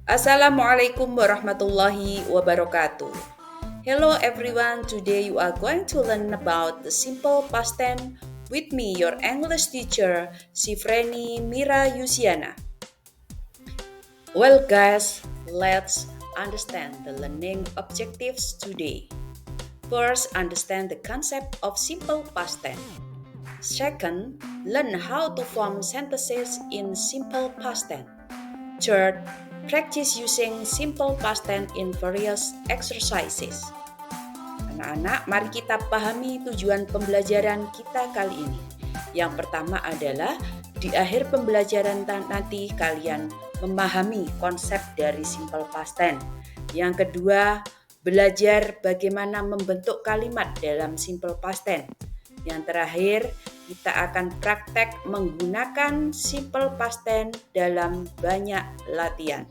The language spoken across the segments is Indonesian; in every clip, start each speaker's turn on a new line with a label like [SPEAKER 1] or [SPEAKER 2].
[SPEAKER 1] Assalamualaikum warahmatullahi wabarakatuh. Hello everyone, today you are going to learn about the simple past tense with me, your English teacher, Sifreni Mira Yusiana. Well guys, let's understand the learning objectives today. First, understand the concept of simple past tense. Second, learn how to form sentences in simple past tense. Third, practice using simple past tense in various exercises. Anak-anak, mari kita pahami tujuan pembelajaran kita kali ini. Yang pertama adalah di akhir pembelajaran nanti kalian memahami konsep dari simple past tense. Yang kedua, belajar bagaimana membentuk kalimat dalam simple past tense. Yang terakhir, kita akan praktek menggunakan simple past tense dalam banyak latihan.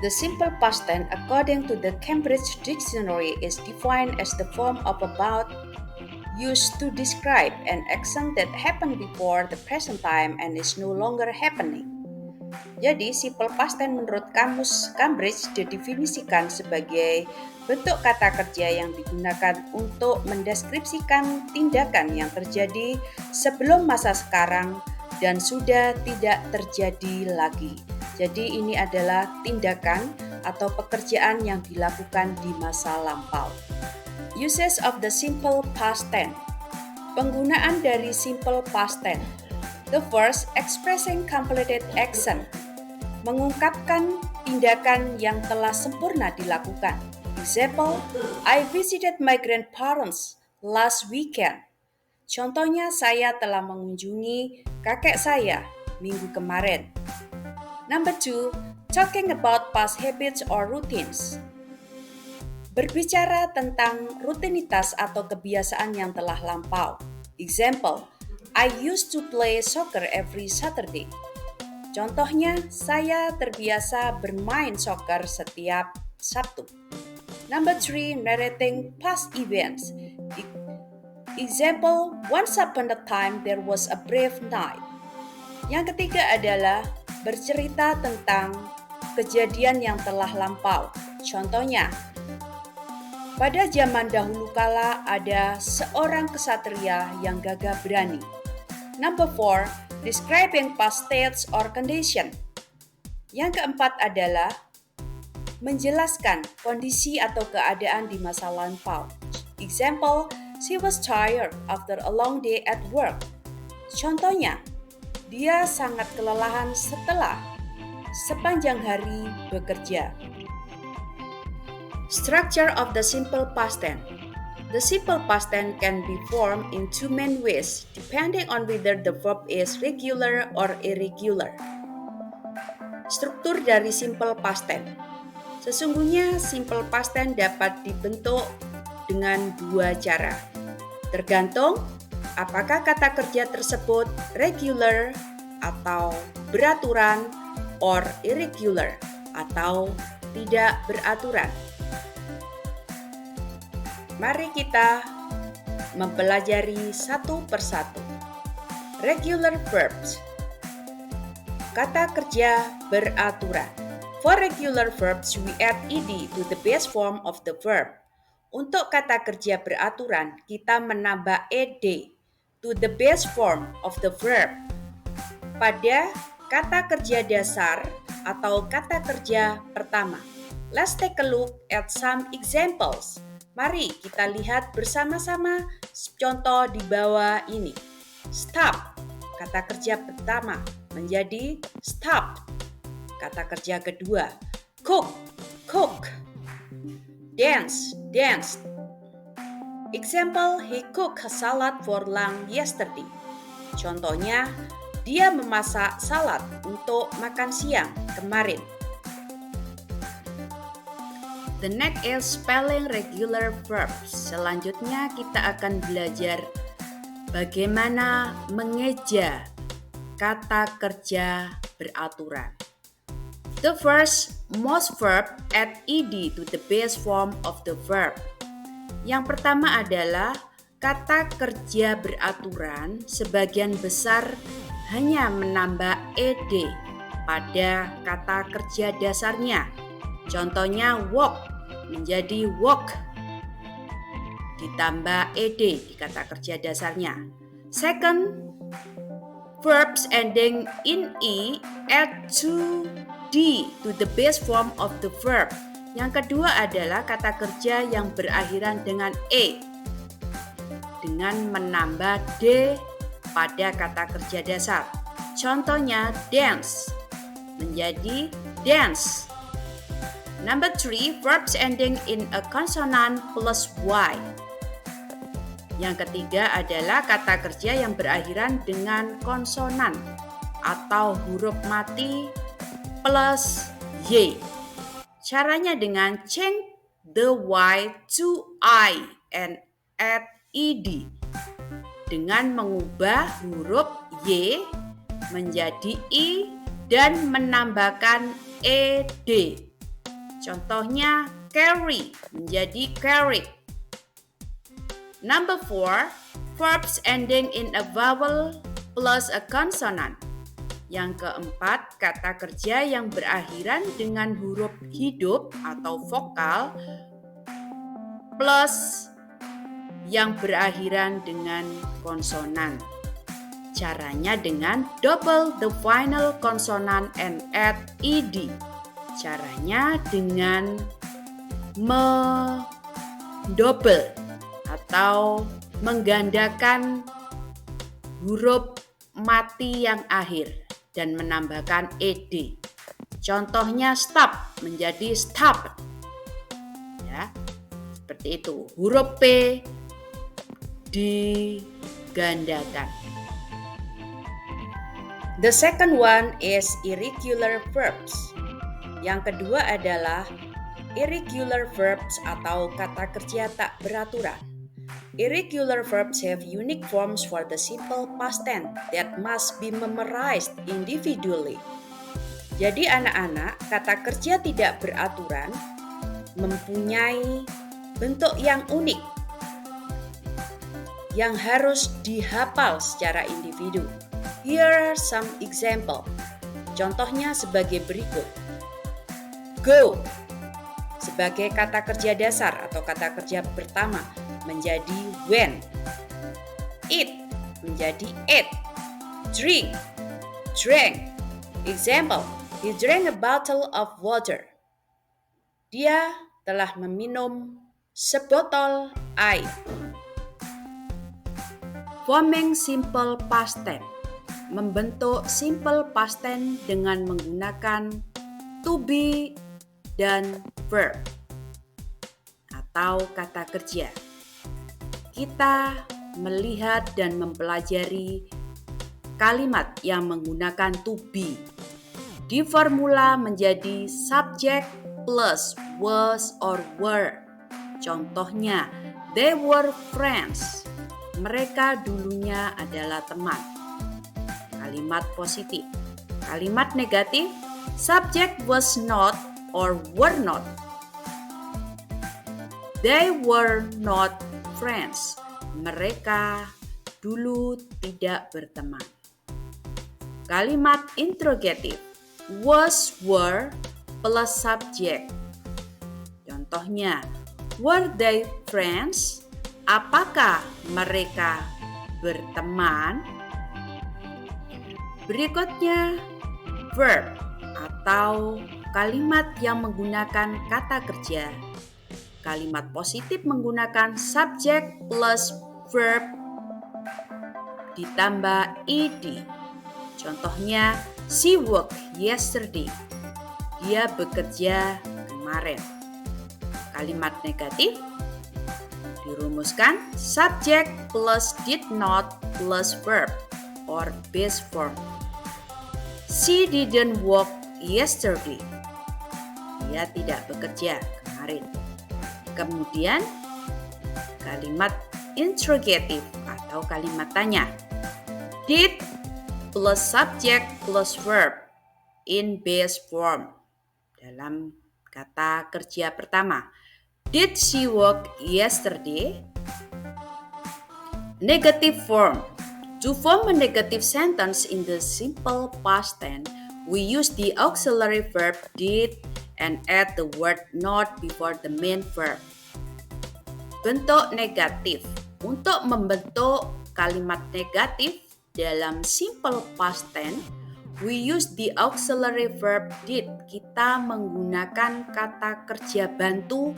[SPEAKER 1] The simple past tense, according to the Cambridge Dictionary, is defined as the form of about used to describe an action that happened before the present time and is no longer happening. Jadi, simple past tense menurut kamus Cambridge didefinisikan sebagai bentuk kata kerja yang digunakan untuk mendeskripsikan tindakan yang terjadi sebelum masa sekarang dan sudah tidak terjadi lagi. Jadi ini adalah tindakan atau pekerjaan yang dilakukan di masa lampau. Uses of the simple past tense. Penggunaan dari simple past tense. The first, expressing completed action. Mengungkapkan tindakan yang telah sempurna dilakukan. Example, I visited my grandparents last weekend. Contohnya, saya telah mengunjungi kakek saya minggu kemarin. Number 2, talking about past habits or routines. Berbicara tentang rutinitas atau kebiasaan yang telah lampau. Example, I used to play soccer every Saturday. Contohnya, saya terbiasa bermain soccer setiap Sabtu. Number 3, narrating past events. Example, once upon a time there was a brave knight. Yang ketiga adalah bercerita tentang kejadian yang telah lampau. Contohnya, pada zaman dahulu kala ada seorang kesatria yang gagah berani. Number 4, describing past states or condition. Yang keempat adalah menjelaskan kondisi atau keadaan di masa lampau. Example, she was tired after a long day at work. Contohnya, dia sangat kelelahan setelah sepanjang hari bekerja. Structure of the simple past tense. The simple past tense can be formed in two main ways, depending on whether the verb is regular or irregular. Struktur dari simple past tense. Sesungguhnya simple past tense dapat dibentuk dengan dua cara. Tergantung apakah kata kerja tersebut regular atau beraturan or irregular atau tidak beraturan. Mari kita mempelajari satu persatu. Regular verbs. Kata kerja beraturan. For regular verbs, we add ed to the base form of the verb. Untuk kata kerja beraturan, kita menambah ed to the base form of the verb pada kata kerja dasar atau kata kerja pertama. Let's take a look at some examples. Mari kita lihat bersama-sama contoh di bawah ini. Stop, kata kerja pertama menjadi stop. Kata kerja kedua, cook, cook. Dance, dance. Example, he cooked a salad for lunch yesterday. Contohnya, dia memasak salad untuk makan siang kemarin. The next is spelling regular verbs. Selanjutnya kita akan belajar bagaimana mengeja kata kerja beraturan. The first, most verb add ed to the base form of the verb. Yang pertama adalah kata kerja beraturan sebagian besar hanya menambah ed pada kata kerja dasarnya. Contohnya walk menjadi walk ditambah ed di kata kerja dasarnya. Second, verbs ending in e add to d to the base form of the verb. Yang kedua adalah kata kerja yang berakhiran dengan e dengan menambah d pada kata kerja dasar. Contohnya dance menjadi dance. Number 3, verbs ending in a consonant plus y. Yang ketiga adalah kata kerja yang berakhiran dengan konsonan atau huruf mati plus y. Caranya dengan change the y to I and add ed. Dengan mengubah huruf y menjadi i dan menambahkan ed. Contohnya carry menjadi carried. Number 4, verbs ending in a vowel plus a consonant. Yang keempat, kata kerja yang berakhiran dengan huruf hidup atau vokal plus yang berakhiran dengan konsonan. Caranya dengan double the final consonant and add ed. Caranya dengan mendouble atau menggandakan huruf mati yang akhir dan menambahkan ed. Contohnya stop menjadi stop. Ya, seperti itu. Huruf p digandakan. The second one is irregular verbs. Yang kedua adalah irregular verbs atau kata kerja tak beraturan. Irregular verbs have unique forms for the simple past tense that must be memorized individually. Jadi anak-anak, kata kerja tidak beraturan mempunyai bentuk yang unik yang harus dihafal secara individu. Here are some example. Contohnya sebagai berikut. Go sebagai kata kerja dasar atau kata kerja pertama menjadi went. Eat menjadi ate. Drink, drank. Example, he drank a bottle of water. Dia telah meminum sebotol air. Forming simple past tense. Membentuk simple past tense dengan menggunakan to be dan verb atau kata kerja. Kita melihat dan mempelajari kalimat yang menggunakan to be. Di formula menjadi subject plus was or were. Contohnya, they were friends. Mereka dulunya adalah teman. Kalimat positif. Kalimat negatif, subject was not or were not. They were not friends. Mereka dulu tidak berteman. Kalimat interrogatif, was, were plus subject. Contohnya, were they friends? Apakah mereka berteman? Berikutnya, verb atau kalimat yang menggunakan kata kerja. Kalimat positif menggunakan subject plus verb ditambah ed. Contohnya, she worked yesterday. Dia bekerja kemarin. Kalimat negatif dirumuskan subject plus did not plus verb or base form. She didn't work yesterday. Dia tidak bekerja kemarin. Kemudian kalimat interrogative atau kalimat tanya. Did plus subject plus verb in base form. Dalam kata kerja pertama. Did she work yesterday? Negative form. To form a negative sentence in the simple past tense, we use the auxiliary verb did and add the word not before the main verb. Bentuk negatif. Untuk membentuk kalimat negatif dalam simple past tense, we use the auxiliary verb did. Kita menggunakan kata kerja bantu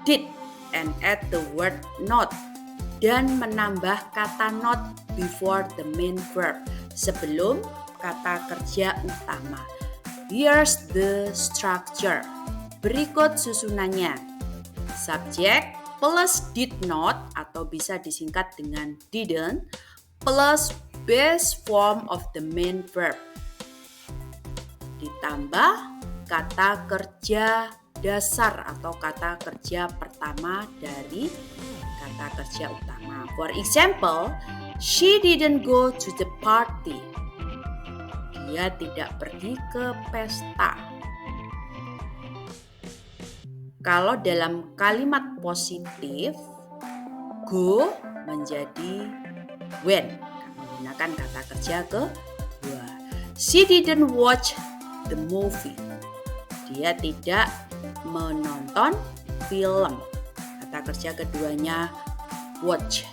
[SPEAKER 1] did and add the word not dan menambah kata not before the main verb sebelum kata kerja utama. Here's the structure. Berikut susunannya. Subject plus did not atau bisa disingkat dengan didn't plus base form of the main verb. Ditambah kata kerja dasar atau kata kerja pertama dari kata kerja utama. For example, she didn't go to the party. Dia tidak pergi ke pesta. Kalau dalam kalimat positif, go menjadi went. Menggunakan kata kerja kedua. She didn't watch the movie. Dia tidak menonton film. Kata kerja keduanya watch.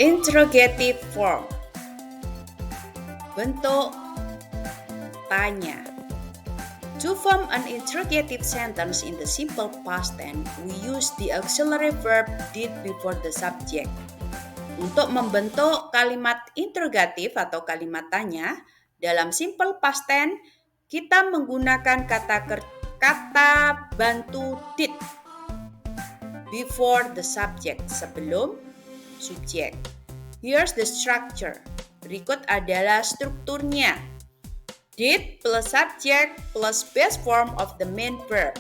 [SPEAKER 1] Interrogative form. Bentuk tanya. To form an interrogative sentence in the simple past tense, we use the auxiliary verb did before the subject. Untuk membentuk kalimat interrogatif atau kalimat tanya dalam simple past tense, kita menggunakan kata bantu did before the subject, sebelum subjek. Here's the structure. Berikut adalah strukturnya. Did plus subject plus base form of the main verb.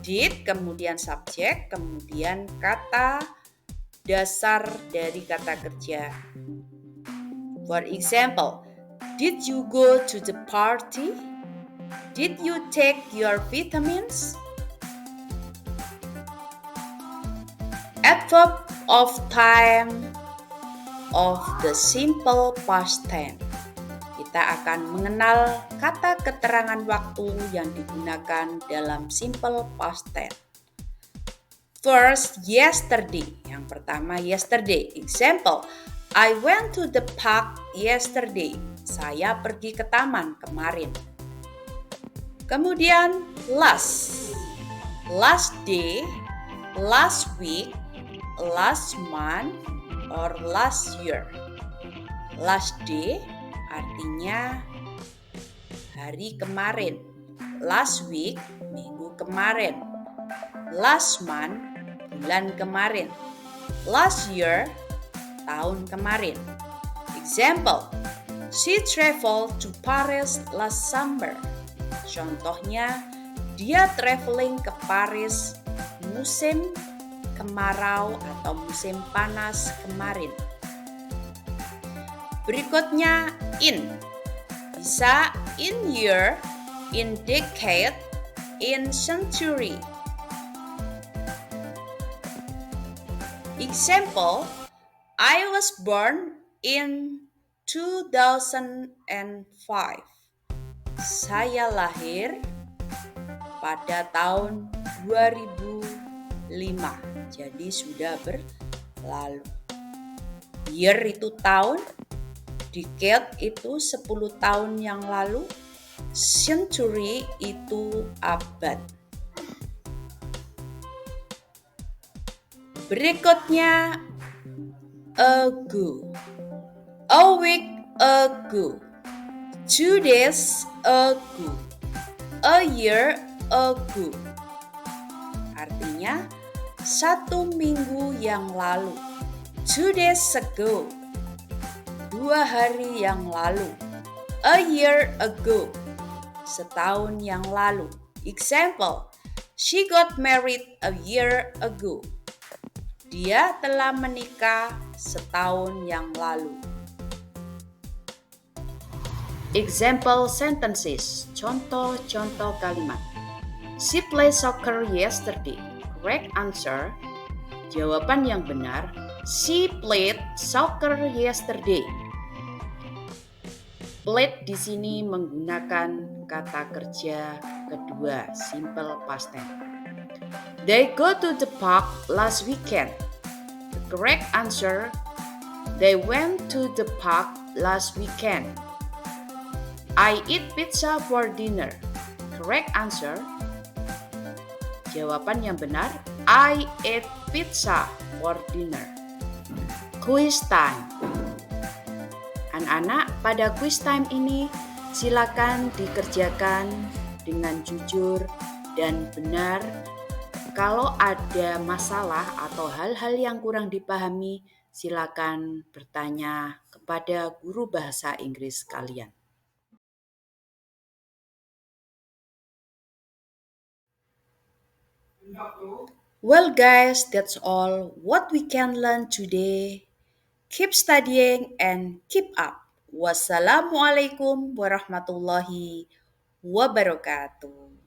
[SPEAKER 1] Did, kemudian subjek, kemudian kata dasar dari kata kerja. For example, did you go to the party? Did you take your vitamins? Adverb of time of the simple past tense. Kita akan mengenal kata keterangan waktu yang digunakan dalam simple past tense. First, yesterday. Yang pertama, yesterday. Example, I went to the park yesterday. Saya pergi ke taman kemarin. Kemudian, last. Last day, last week, last month, or last year. Last day artinya hari kemarin. Last week, minggu kemarin. Last month, bulan kemarin. Last year, tahun kemarin. Example, she traveled to Paris last summer. Contohnya, dia traveling ke Paris musim kemarau atau musim panas kemarin. Berikutnya in. Bisa in year, in decade, in century. Example, I was born in 2005. Saya lahir pada tahun 2005. Jadi sudah berlalu. Year itu tahun, decade itu 10 tahun yang lalu, century itu abad. Berikutnya ago. A week ago. 2 days ago. A year ago. Artinya 1 minggu yang lalu. 2 days ago. 2 hari yang lalu. A year ago. Setahun yang lalu. Example, she got married a year ago. Dia telah menikah setahun yang lalu. Example sentences. Contoh-contoh kalimat. She played soccer yesterday. Correct answer. Jawaban yang benar, She played soccer yesterday. Played di sini menggunakan kata kerja kedua, simple past tense. They go to the park last weekend. The correct answer, they went to the park last weekend. I eat pizza for dinner. Correct answer, jawaban yang benar, I ate pizza for dinner. Quiz time. Anak-anak, pada quiz time ini silakan dikerjakan dengan jujur dan benar. Kalau ada masalah atau hal-hal yang kurang dipahami, silakan bertanya kepada guru bahasa Inggris kalian. Well guys, that's all what we can learn today. Keep studying and keep up. Wassalamualaikum warahmatullahi wabarakatuh.